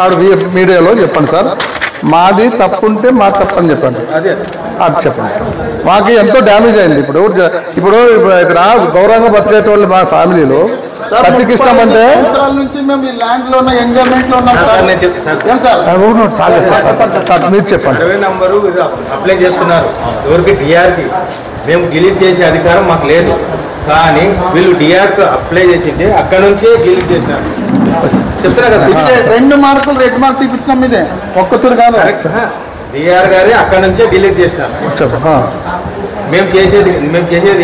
ఆడు మీడియాలో చెప్పండి సార్, మాది తప్పు ఉంటే మా తప్పని చెప్పండి, అది చెప్పండి సార్. మాకు ఎంతో డ్యామేజ్ అయింది. ఇప్పుడు ఇక్కడ గౌరవంగా బతికేటోళ్ళు మా ఫ్యామిలీలో కత్తికి ఇష్టం అంటే మీరు చెప్పండి. నంబరు అప్లై చేసుకున్నారు, ఎవరికి డిఆర్కి మేము డిలీట్ చేసే అధికారం మాకు లేదు. కానీ వీళ్ళు డిఆర్కి అప్లై చేసింటే అక్కడ నుంచే డిలీట్ చేసినారు. చెప్తున్నా కదా, 2 మార్కులు రెడ్ మార్క్ తీపించడం మీదే ఒక్కతూరు కాదు. డిఆర్ గారి అక్కడ నుంచే డిలీట్ చేసినారు. మేము చేసేది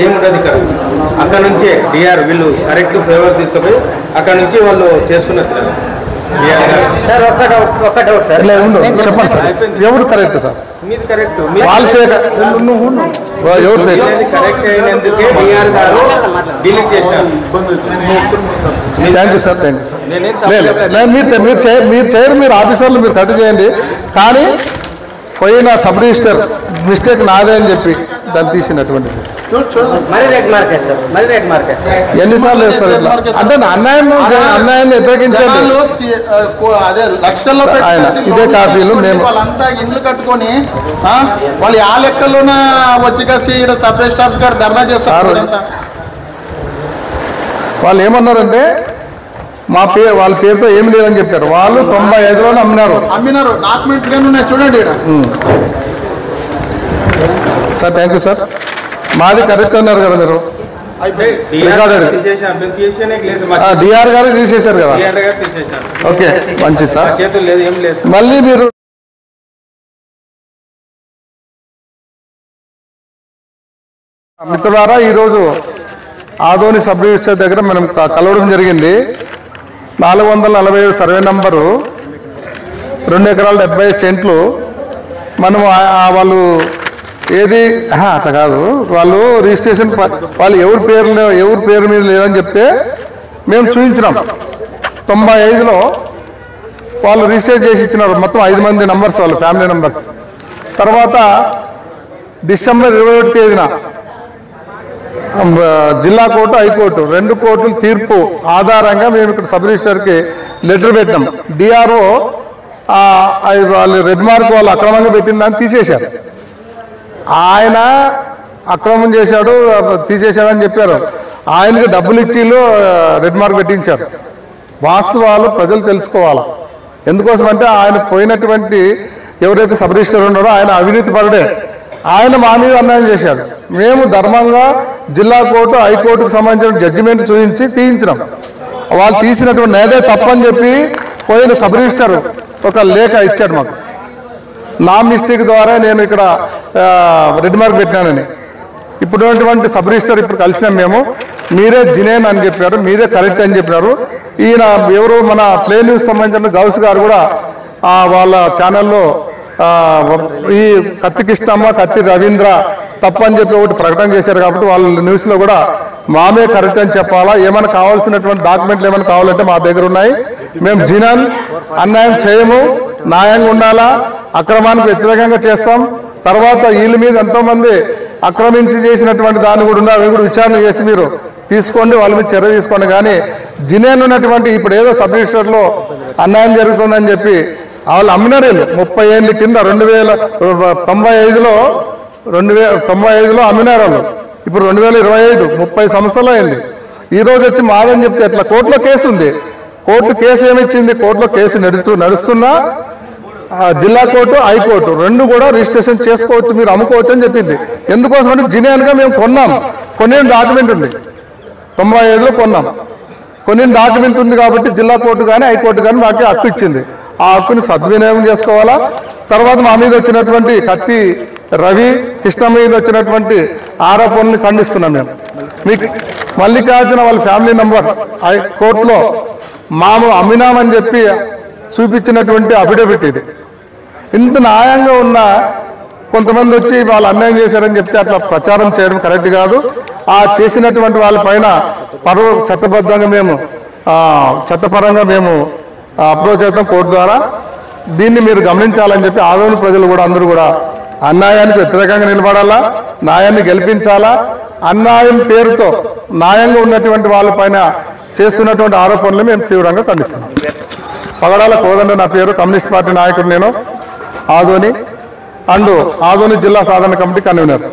ఏముండదు ఇక్కడ. అక్కడ నుంచే డిఆర్ వీళ్ళు కరెక్ట్ ఫేవర్ తీసుకుపోయి అక్కడ నుంచి వాళ్ళు చేసుకుని వచ్చినారు. సార్ ఒక్క డౌట్ సార్, చెప్పండి సార్, ఎవరు కరెక్ట్ సార్? మీది కరెక్ట్, ఎవరు కరెక్ట్ అయినందుకే డిఆర్ గారు డిలీట్ చేసినారు. Thank you sir, thank you sir. మీరు చేయరు, మీరు ఆఫీసర్లు మీరు కరెక్ట్ చేయండి. కానీ పోయిన సబ్ రిజిస్టర్ మిస్టేక్ నాదే అని చెప్పి దాన్ని తీసినటువంటి ఎన్నిసార్లు వేస్తారు ఇట్లా అంటే అన్యాయాన్ని వ్యతిరేకించండి. ఆయన ఇదే కాఫీలు మేము వాళ్ళంతా ఇండ్లు కట్టుకొని వాళ్ళు ఆ లెక్కలోన వచ్చి కాసి ఇక్కడ సబ్ రిజిస్ట్రార్స్ గారు ధర్నా చేస్తారు. వాళ్ళు ఏమన్నారంటే వాళ్ళ పేరుతో ఏమి లేదని చెప్పారు. వాళ్ళు 95లోనే అమ్మినారు. డాక్యుమెంట్స్ కానీ ఉన్నాయి చూడండి సార్. Thank you sir. మాది కరెక్ట్ అన్నారు కదా మీరు. డిఆర్ గారు తీసేశారు కదా. ఓకే, మంచిది సార్. మళ్ళీ మీరు మిత్రులారా, ఈరోజు ఆదోని సబ్ రిజిస్టర్ దగ్గర మనం కలవడం జరిగింది. 447 సర్వే నంబరు 2 ఎకరాల 70 సెంట్లు. మనం వాళ్ళు ఏది అట్లా కాదు, వాళ్ళు రిజిస్ట్రేషన్ వాళ్ళు ఎవరి పేరు మీద లేదని చెప్తే మేము చూపించినాం. 95లో వాళ్ళు రిజిస్టర్ చేసి ఇచ్చినారు. మొత్తం 5 మంది నంబర్స్, వాళ్ళు ఫ్యామిలీ నంబర్స్. తర్వాత డిసెంబర్ 21 తేదీన జిల్లా కోర్టు, హైకోర్టు 2 కోర్టుల తీర్పు ఆధారంగా మేము ఇక్కడ సబ్ రిజిస్టర్కి లెటర్ పెట్టాం. డిఆర్ఓ వాళ్ళు రెడ్ మార్క్ వాళ్ళు అక్రమంగా పెట్టిన దాన్ని తీసేశారు. ఆయన అక్రమం చేశాడు, తీసేశాడని చెప్పారు. ఆయనకి డబ్బులు ఇచ్చి రెడ్ మార్క్ పెట్టించారు. వాస్తవాలు ప్రజలు తెలుసుకోవాలా. ఎందుకోసం అంటే ఆయన పోయినటువంటి ఎవరైతే సబ్ రిజిస్టర్ ఉన్నారో ఆయన అవినీతి పరుడే. ఆయన మా మీద అన్యాయం చేశాడు. మేము ధర్మంగా జిల్లా కోర్టు, హైకోర్టుకు సంబంధించిన జడ్జిమెంట్ చూపించి తీయించినాం. వాళ్ళు తీసినటువంటి నేదే తప్పని చెప్పి పోయిన సబ్ రిజిస్టర్ ఒక లేఖ ఇచ్చాడు మాకు. నా మిస్టేక్ ద్వారా నేను ఇక్కడ రెడ్ మార్క్ పెట్టినానని. ఇప్పుడున్నటువంటి సబ్ రిజిస్టర్ ఇప్పుడు కలిసినాం మేము. మీరే జినేన్ అని చెప్పారు, మీరే కరెక్ట్ అని చెప్పినారు. ఈయన ఎవరు మన ప్లే న్యూస్ సంబంధించిన గౌస్ గారు కూడా వాళ్ళ ఛానల్లో ఈ కత్తి కృష్ణమ్మ, కత్తి రవీంద్ర తప్పని చెప్పి ఒకటి ప్రకటన చేశారు. కాబట్టి వాళ్ళ న్యూస్లో కూడా మామే కరెక్ట్ అని చెప్పాలా. ఏమైనా కావాల్సినటువంటి డాక్యుమెంట్లు ఏమైనా కావాలంటే మా దగ్గర ఉన్నాయి. మేము జినాన్ అన్యాయం చేయము, న్యాయంగా ఉండాలా, అక్రమానికి వ్యతిరేకంగా చేస్తాం. తర్వాత వీళ్ళ మీద ఎంతోమంది ఆక్రమించి చేసినటువంటి దాన్ని కూడా ఉన్నారు. అవి కూడా విచారణ చేసి మీరు తీసుకోండి, వాళ్ళ మీద చర్య తీసుకోండి. కానీ జినేన్ ఉన్నటువంటి ఇప్పుడు ఏదో సబ్ రిజిస్టర్లో అన్యాయం జరుగుతుందని చెప్పి వాళ్ళు అమ్మినారు. 30 ఏళ్ళ కింద 1995లో అమ్మినారు వాళ్ళు. ఇప్పుడు 2025 30 సంవత్సరాలు అయింది. ఈరోజు వచ్చి మాదని చెప్తే ఎట్లా? కోర్టులో కేసు ఉంది. కోర్టు కేసు ఏమిచ్చింది? కోర్టులో కేసు నడుస్తున్నా జిల్లా కోర్టు, హైకోర్టు 2 కూడా రిజిస్ట్రేషన్ చేసుకోవచ్చు, మీరు అమ్ముకోవచ్చు అని చెప్పింది. ఎందుకోసం అంటే జినేన్గా మేము కొనే డాక్యుమెంట్ ఉంది. 95లో కొన్నాం, కొన్ని డాక్యుమెంట్ ఉంది. కాబట్టి జిల్లా కోర్టు కానీ హైకోర్టు కానీ మాకు హక్కు ఇచ్చింది. ఆ హక్కుని సద్వినియోగం చేసుకోవాలా. తర్వాత మా మీద వచ్చినటువంటి కత్తి రవి, కృష్ణ మీద వచ్చినటువంటి ఆరోపణలు ఖండిస్తున్నాం. మేము మీకు మల్లికార్జున వాళ్ళ ఫ్యామిలీ నంబర్ కోర్టులో మాము అమ్మినామని చెప్పి చూపించినటువంటి అఫిడవిట్ ఇది. ఇంత న్యాయంగా ఉన్న కొంతమంది వచ్చి వాళ్ళు అన్యాయం చేశారని చెప్తే అట్లా ప్రచారం చేయడం కరెక్ట్ కాదు. ఆ చేసినటువంటి వాళ్ళపైన చట్టపరంగా మేము అప్రోచ్ అవుతాం కోర్టు ద్వారా. దీన్ని మీరు గమనించాలని చెప్పి ఆదోని ప్రజలు కూడా అందరూ కూడా అన్యాయానికి వ్యతిరేకంగా నిలబడాలా, న్యాయాన్ని గెలిపించాలా. అన్యాయం పేరుతో న్యాయంగా ఉన్నటువంటి వాళ్ళపైన చేస్తున్నటువంటి ఆరోపణలు మేము తీవ్రంగా ఖండిస్తున్నాం. పగడాల కోదండ నా పేరు, కమ్యూనిస్ట్ పార్టీ నాయకుడు నేను, ఆదోని జిల్లా సాధన కమిటీ కన్వీనర్.